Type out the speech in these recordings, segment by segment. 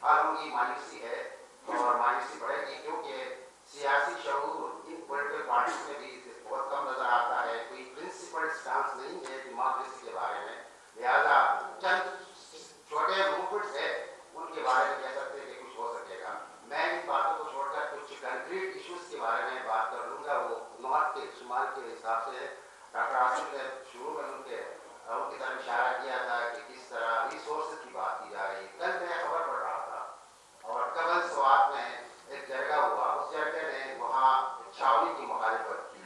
आलम की मायूसी है और मायूसी बढ़ेगी, क्योंकि सियासी शऊर इन पॉलिटिकल पार्टीज में भी बहुत कम नजर आता है। कोई प्रिंसिपल स्टांस नहीं है डेमोक्रेसी के बारे में। लिहाजा चंद छोटे मूवमेंट्स है उनके बारे में कह सकते हैं कि कुछ हो सकेगा। मैं इन बातों को छोड़कर कुछ कंक्रीट इश्यूज के बारे में बात कर लूँगा। वो नॉर्थ के शुमाल के हिसाब से डॉक्टर आसिफ ने शुरू में उनकी तरफ इशारा किया था कि किस तरह रिसोर्स की बात की जा रही है। कल मैं खबर पढ़ रहा था और कबल स्वात में एक जगह हुआ, उस जगह ने वहाँ छावनी की मुखालिफत की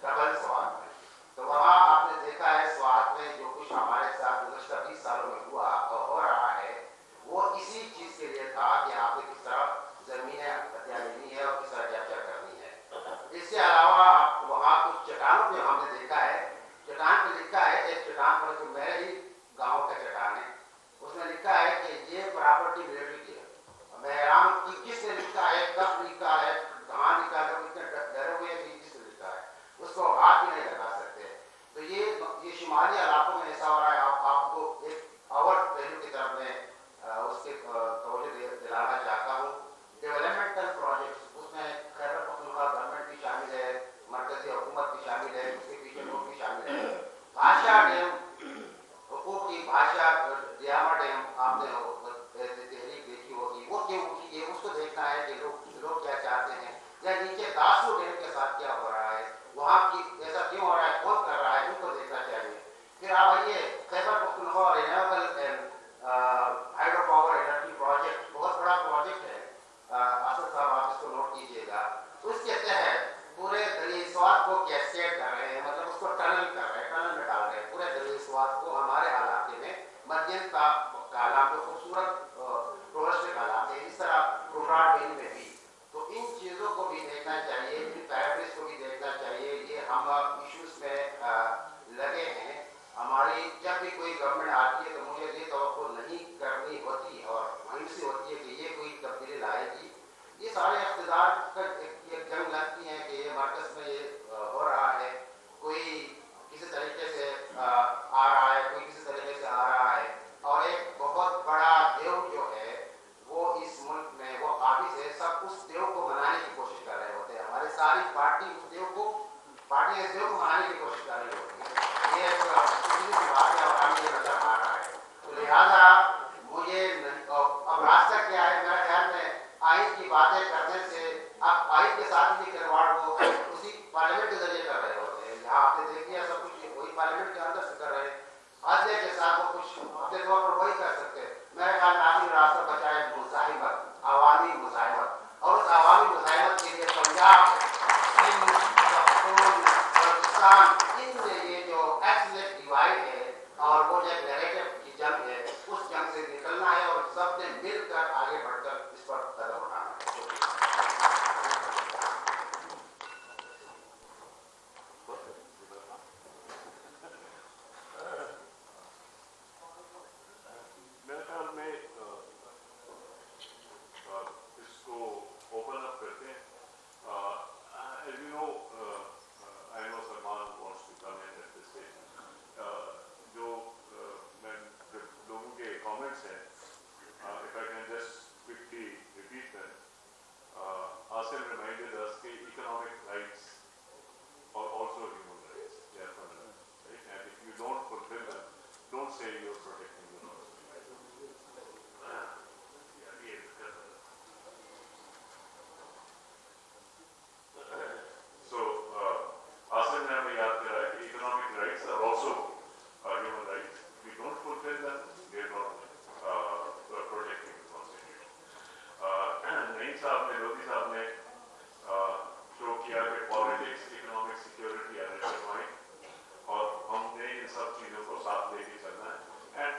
कबल स्वात में। तो वहाँ आपने देखा है स्वात में जो कुछ हमारे साथ गुज़श्ता 20 सालों में हुआ और हो रहा है, वो इसी चीज़ के लिए था कि आपने किस तरह ज़मीनें हत्या लेनी है और किस तरह क्या करनी है। इसके अलावा वहाँ कुछ चट्टानों पे हमने देखा है, चट्टान पे लिखा है, एक चट्टान पर जो मेरे ही गांव का चट्टान है, उसमें लिखा है कि ये प्रॉपर्टी मिलिट्री की है। मैं हैरान कि किसने लिखा है, कब लिखा है, कहाँ लिखा है, इतने डरे हुए कि किसने लिखा है, उसको हाथ भी नहीं लगा सकते। तो ये शुमाली इलाकों में ऐसा हो रहा है। आपको एक और पहलू की तरफ मैं उसके तवज्जो दिलाना चाहता हूँ। डेवलपमेंटल प्रोजेक्ट्स, उसमें खैबर पख्तूनख्वा गवर्नमेंट भी शामिल है, मरकजी हुकूमत भी शामिल है, उसके पीछे लोग भी शामिल है। भाषा डैम, हुकूक की भाषा दियामा डैम, आपने तहरीक देखी होगी, वो क्यों उठी है, उसको देखना है कि लोग क्या चाहते हैं, या नीचे दासू डैम के साथ क्या हो रहा है, वहाँ की ऐसा क्यों हो रहा है, कौन कर रहा है, उनको देखना चाहिए। फिर आप आइए Khyber Pakhtunkhwa renewable hydro power energy project, बहुत बड़ा प्रोजेक्ट है। असद साहब आप इसको नोट कीजिएगा। उसके तहत पूरे दरियाई स्वात को कैस्केड कर रहे हैं, मतलब उसको टनल कर रहे हैं, टनल में डाल रहे हैं पूरे दरियाई स्वात को। हमारे इलाके में मध्यम का जो खूबसूरत टूरिस्टिक इलाके हैं, इस तरह कुर्राट वैली में भी। तो इन चीज़ों को भी देखना चाहिए, इन पैराडाइज को भी देखना चाहिए। ये हम इश्यूज में लगे हैं। हमारी जब भी कोई गवर्नमेंट आती है तो मुझे ये तवक्को नहीं करनी होती और मायूसी होती है कि ये कोई तब्दीली लाएगी। ये सारे इक़्तिदार का एक जंग लगती है कि ये मरकज़ में ये हो रहा है, कोई किसी तरीके से आ रहा है, कोई किसी तरीके से आ रहा है, और एक बहुत बड़ा देव जो है वो इस मुल्क में वो काबिज है, सब उस देव को मनाने की कोशिश कर रहे होते हैं। हमारी सारी पार्टी उस देव को मनाने की कोशिश कर रही होती है। ये एक बात है और हमें ये नजर आ रहा है। तो लिहाजा मुझे अब रास्ता क्या है, मेरे ख्याल में आइन की बातें करने से अब आइन के साथ भी खिलवाड़ वो उसी पार्लियामेंट के जरिए कर रहे होते हैं। यहाँ आपने देख लिया सब कुछ वही पार्लियामेंट के अंदर से कर रहे हैं। अजय के साथ वो कुछ अपने तौर पर वही कर सकते हैं। मेरे ख्याल में आखिरी रास्ता बचा है मुजाहिमत, अवामी मुजाहिमत, और उस अवामी मुजाहिमत के लिए पंजाब, सिंध, बलूचिस्तान, इनमें ये जो एक्सलेट डिवाइड है और वो जो नैरेटिव की जंग है, उस जंग से निकलना है और सबने मिलकर आगे बढ़कर इस पर कदम उठाना है। मेरे ख्याल में इसको ओपन अप करते हैं। As you know, I know Salman wants to come in at this stage. जो लोगों के comments हैं, if I can just quickly repeat them. Asim reminded us that economic rights are also human rights. They are fundamental, right? And if you don't fulfill them, don't say you're protecting your rights. So, Asim ने हमें याद कराया कि economic rights are also human rights. If you don't fulfill them, they are not protecting the Constitution. Naeem साहब ने, लोधी साहब ने show किया कि politics, economic security are intertwined, और हमने इन सब चीज़ों को साथ लेके चलना है. And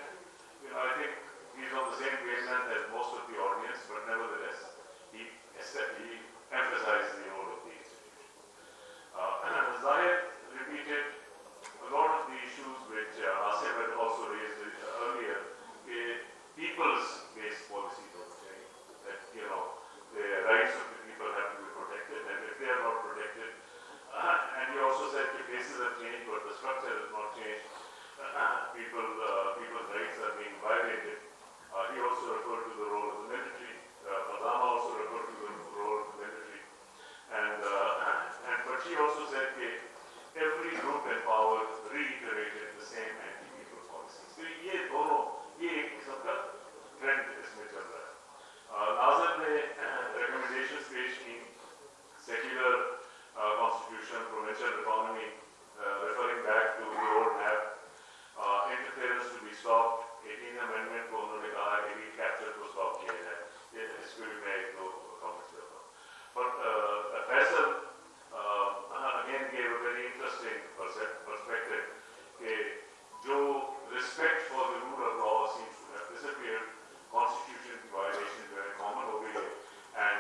I think he's on the same wavelength as most of the audience, but nevertheless, he emphasized the role of the institution. Zahir repeated a lot of the issues which Asif had also raised earlier. People's-based policies are saying that the rights of the people have to be protected, and if they are not protected, and he also said the faces have changed, but the structure has not changed. People's rights are being violated. He also referred to the role of the military. भी capture को stop किया जाए, ये इसके लिए मैं एक दो कमेंट्स देता हूँ. But Faisal again gave a very interesting perspective कि जो respect for the rule of law seems to have disappeared, constitution की violation जो है common हो गई है, and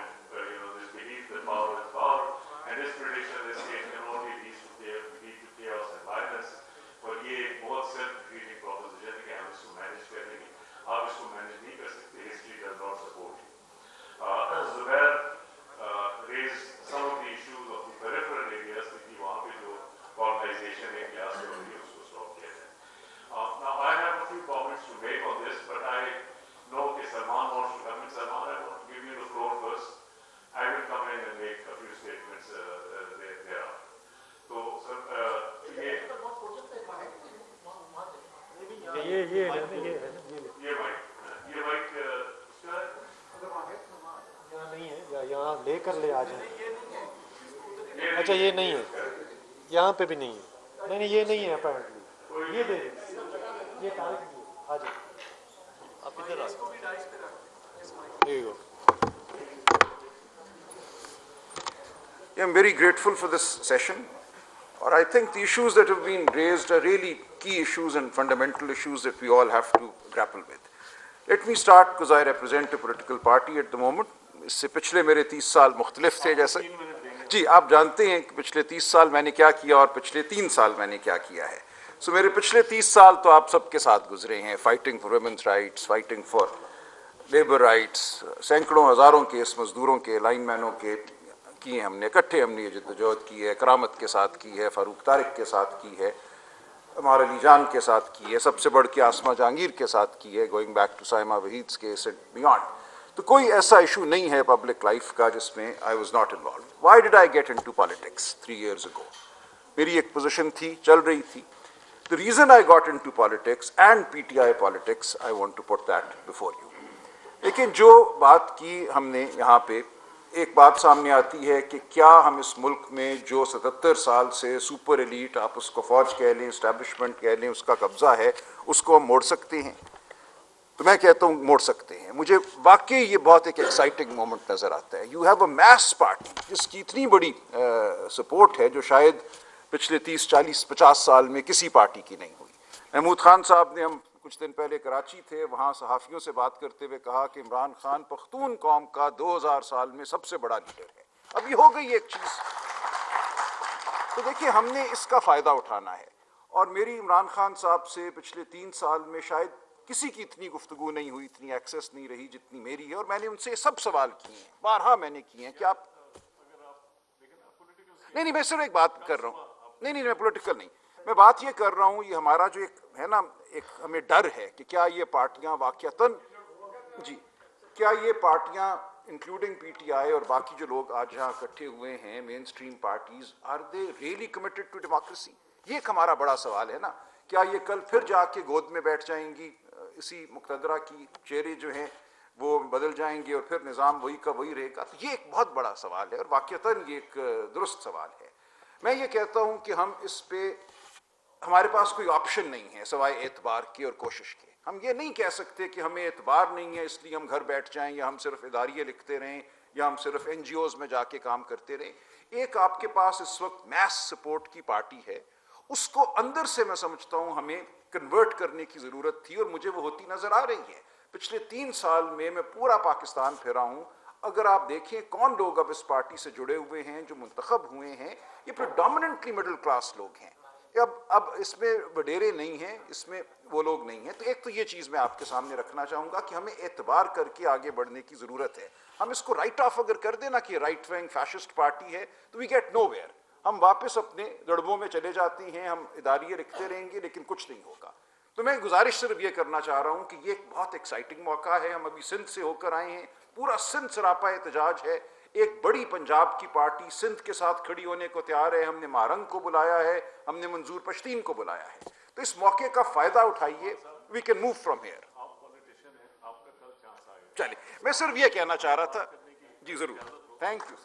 this belief that power is power, and this prediction that state can only lead to chaos and violence. और ये एक बहुत self-defeating proposition है कि हम इसको manage कर लेंगे. आप इसको manage नहीं कर सकते. History does not support you. Zubair raised some of the issues of the peripheral areas कि वहाँ पे जो colonization है क्या से हो रही है उसको stop किया जाए. Now I have a few comments to make on this, but I know कि Salman wants to come in. Salman, I want to give you the floor first. I will come in and make a few statements thereafter. तो sir ये mic इसका यहाँ नहीं है या यहाँ लेकर ले आ जाए. अच्छा ये नहीं है, यहाँ पे भी नहीं है. नहीं ये नहीं है अपेरेंटली. ये दे दे, ये डाल दीजिए. आ जाए आप इधर आ. There you go. I'm very grateful for this session. Or I think the issues that have been raised are really key issues and fundamental issues that we all have to grapple with. Let me start because I represent a political party at the moment. इससे पिछले मेरे 30 साल मुख्तलिफ थे. जैसे जी आप जानते हैं कि पिछले 30 साल मैंने क्या किया और पिछले 3 साल मैंने क्या किया है. सो मेरे पिछले 30 साल तो आप सबके साथ गुजरे हैं. Fighting for women's rights, fighting for labour rights, सैकड़ों हज़ारों केस मजदूरों के, लाइनमैनों के किए हमने, इकट्ठे हमने ये जद्दोजहद की है. करामत के साथ की है, फारूक तारिक के साथ की है, अमार अली जान के साथ की है, सबसे बढ़ के आसमा जहांगीर के साथ की है, going back to Saima Waheed's case and beyond. तो कोई ऐसा इशू नहीं है पब्लिक लाइफ का जिसमें I was not involve. Why did I get into politics 3 years ago? मेरी एक पोजीशन थी, चल रही थी. The reason I got into politics and PTI politics, I want to put that before you. लेकिन जो बात की हमने यहाँ पे, एक बात सामने आती है कि क्या हम इस मुल्क में जो 77 साल से सुपर एलीट, आप उसको फौज कह लें, इस्टेब्लिशमेंट कह लें, उसका कब्जा है, उसको हम मोड़ सकते हैं? तो मैं कहता हूँ मोड़ सकते हैं. मुझे वाकई ये बहुत एक एक्साइटिंग मोमेंट नज़र आता है. You have a mass party जिसकी इतनी बड़ी सपोर्ट है जो शायद पिछले 30, 40, 50 साल में किसी पार्टी की नहीं हुई. महमूद खान साहब ने, हम कुछ दिन पहले कराची थे, वहाँ सहाफ़ियों से बात करते हुए कहा कि इमरान खान पख्तून कौम का 2000 साल में सबसे बड़ा लीडर है. अभी हो गई एक चीज़. तो देखिए हमने इसका फ़ायदा उठाना है. और मेरी इमरान खान साहब से पिछले 3 साल में शायद किसी की इतनी गुफ्तगू नहीं हुई, इतनी एक्सेस नहीं रही जितनी मेरी है. और मैंने उनसे सब सवाल किए हैं, बारहा मैंने किए हैं कि आप नहीं मैं सिर्फ एक बात कर रहा हूँ. नहीं मैं पॉलिटिकल नहीं, मैं बात ये कर रहा हूँ, ये हमारा जो एक है ना, एक हमें डर है कि क्या ये पार्टियां वाकयातन, जी क्या ये पार्टियां इंक्लूडिंग पीटीआई और बाकी जो लोग आज यहाँ इकट्ठे हुए हैं, main stream parties, are they really committed to democracy? ये एक हमारा बड़ा सवाल है ना. क्या ये कल फिर जाके गोद में बैठ जाएंगी, इसी मुक़तदरा की चेहरे जो हैं वो बदल जाएंगे और फिर निज़ाम वही का वही रहेगा? तो ये एक बहुत बड़ा सवाल है और वाकयातन ये एक दुरुस्त सवाल है. मैं ये कहता हूँ कि हम इस पे, हमारे पास कोई ऑप्शन नहीं है सवाए एतबार की और कोशिश के. हम ये नहीं कह सकते कि हमें एतबार नहीं है इसलिए हम घर बैठ जाएं, या हम सिर्फ इदारिये लिखते रहें, या हम सिर्फ NGOs में जाके काम करते रहें. एक आपके पास इस वक्त मैस सपोर्ट की पार्टी है, उसको अंदर से मैं समझता हूँ हमें कन्वर्ट करने की ज़रूरत थी और मुझे वो होती नज़र आ रही है. पिछले 3 साल में मैं पूरा पाकिस्तान फिरा हूँ. अगर आप देखें कौन लोग अब इस पार्टी से जुड़े हुए हैं, जो मुंतखब हुए हैं, ये प्रेडोमिनेंटली मिडिल क्लास लोग हैं. अब इसमें वडेरे नहीं हैं, इसमें वो लोग नहीं हैं. तो एक तो ये चीज़ मैं आपके सामने रखना चाहूँगा कि हमें एतबार करके आगे बढ़ने की ज़रूरत है. हम इसको राइट ऑफ अगर कर देना कि राइट विंग फैशिस्ट पार्टी है, तो वी गेट नो वेयर. हम वापस अपने दड़बों में चले जाते हैं, हम इदारिये लिखते रहेंगे लेकिन कुछ नहीं होगा. तो मैं गुजारिश सिर्फ ये करना चाह रहा हूँ कि ये एक बहुत एक्साइटिंग मौका है. हम अभी सिंध से होकर आए हैं, पूरा सिंध सरापा एहतजाज है. एक बड़ी पंजाब की पार्टी सिंध के साथ खड़ी होने को तैयार है. हमने मारंग को बुलाया है, हमने मंजूर पश्तीन को बुलाया है. तो इस मौके का फ़ायदा उठाइए. We can move from here. चलिए, मैं सिर्फ ये कहना चाह रहा था. जी ज़रूर, थैंक यू.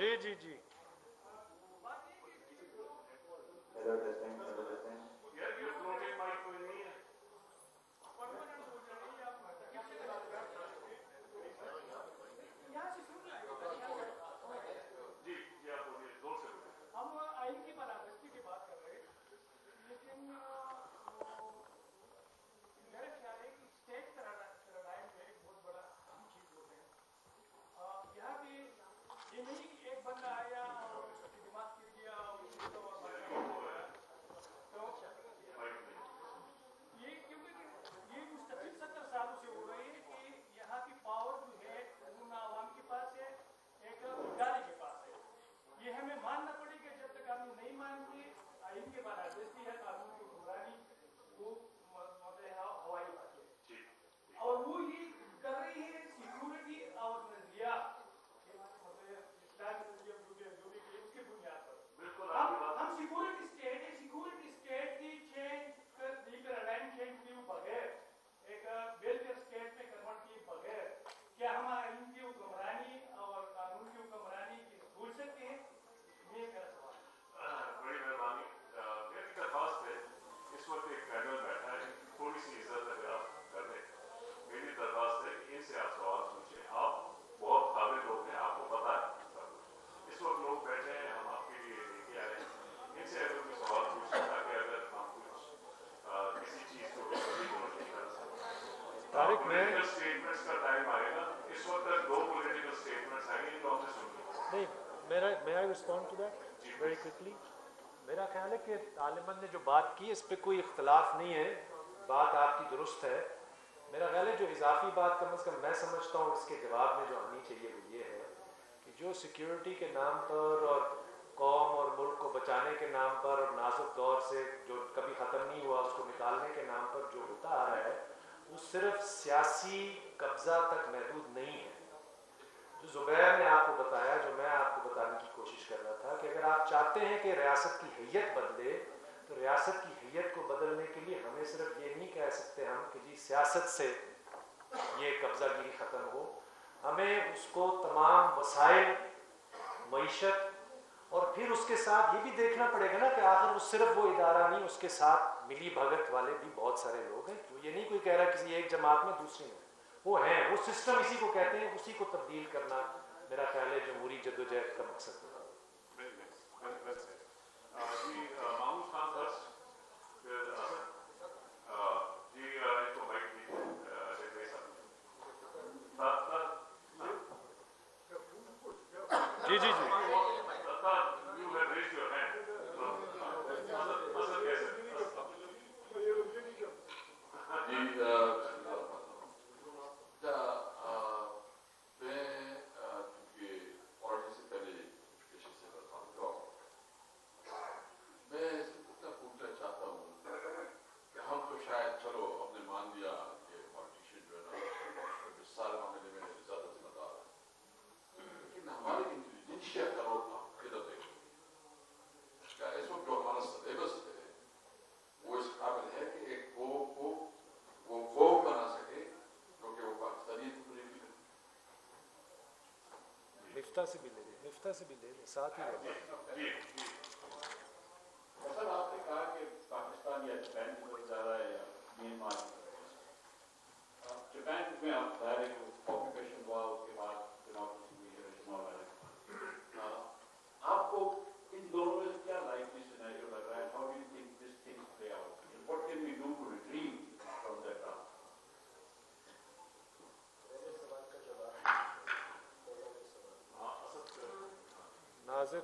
जी जी जी हेलो टेस्टिंग हेलो टेस्टिंग यार ये फ्लोटिंग माइक कोई नहीं है। जी जी आप बोलिए, जोर से बोलिए। हम आइन की बराबरी की बात कर रहे हैं, लेकिन मेरा ख्याल है कि स्टेट पैराडाइम में एक बहुत बड़ा अहम चीज होते हैं। यहाँ पे ये नहीं कि एक बंदा आया और उसकी दिमाग गिर गया और तो ये क्योंकि ये मुस्तकिल 70 सालों से हो रही है कि यहाँ की पावर जो है वो ना आवाम के पास है, एक इदारे के पास है। ये हमें मानना पड़ेगा, जब तक हम नहीं मानेंगे आइन के बराबरी है, कानून की हुक्मरानी, वो मतलब हवाई बात है। और वो ये कर रही है सिक्योरिटी और नजरिया उसके बुनियाद पर। हम सिक्योरिटी स्टेट है, सिक्योरिटी स्टेट की चेंज पैराडाइम चेंज किए बगैर, एक वेलफेयर स्टेट में कन्वर्ट किए बगैर क्या हम आइन की हुक्मरानी और कानून की हुक्मरानी भूल सकते हैं? ये मेरा सवाल। बड़ी मेहरबानी। मेरी दरख्वास्त है, इस वक्त एक पैनल बैठा है, थोड़ी सी इज्जत अगर आप कर दें, मेरी दरख्वास्त है कि इनसे आप सवाल पूछें। आप बहुत काबिल लोग हैं, आपको पता है सब कुछ। इस वक्त लोग बैठे हैं, हम आपके लिए लेके आए हैं, इनसे अगर कोई सवाल पूछें ताकि अगर हम कुछ किसी चीज़ को नहीं कर सकते। तारिक मैं पॉलिटिकल स्टेटमेंट्स का टाइम आएगा, इस वक्त तक 2 पॉलिटिकल स्टेटमेंट्स आएंगे, इनको हमने सुन लिया। नहीं may I respond to that very quickly? मेरा ख्याल है कि तालिबान ने जो बात की इस पे कोई इख्तलाफ नहीं है, बात आपकी दुरुस्त है। मेरा ख्याल है जो इजाफी बात कम अज़ कम मैं समझता हूँ इसके जवाब में जो आनी चाहिए वो ये है कि जो सिक्योरिटी के नाम पर और कौम और मुल्क को बचाने के नाम पर और नाजुक दौर से जो कभी ख़त्म नहीं हुआ उसको निकालने के नाम पर जो होता आ रहा है वो सिर्फ सियासी कब्ज़ा तक महदूद नहीं है। जो ज़ुबैर ने आपको बताया, जो मैं आपको बताने की कोशिश कर रहा था कि अगर आप चाहते हैं कि रियासत की हैयत बदले तो रियासत की हैयत को बदलने के लिए हमें सिर्फ ये नहीं कह सकते हम कि जी सियासत से ये कब्ज़ागिरी ख़त्म हो, हमें उसको तमाम वसाइल मईशत और फिर उसके साथ ये भी देखना पड़ेगा ना कि आखिर वो सिर्फ वो इदारा नहीं, उसके साथ मिली भगत वाले भी बहुत सारे लोग हैं। तो ये नहीं कोई कह रहा किसी एक जमात में दूसरी में, वो हैं, वो सिस्टम इसी को कहते हैं, उसी को तब्दील करना मेरा ख्याल है जमहूरी जद्दोजहद का मकसद है। जी मामूद खान फर्स्ट, फिर असद जी इनको माइक दीजिए। जी जी जी You have raised your hand. Asad कैसे? मिफ्ता से भी ले लें, मिफ्ता से भी ले लें, साथ ही रहते हैं। सर आपने कहा कि पाकिस्तान या जापान की तरफ जा रहा है या म्यांमार की तरफ। जापान में आप ज़ाहिर है ऑक्यूपेशन हुआ, उसके बाद डेमोक्रेसी हुई, हिरोशिमा वगैरह। आपको इन दोनों में क्या लाइकली सिनेरियो लग रहा है? How do you think this things play out? What can we do to retrieve from that drama? Nazir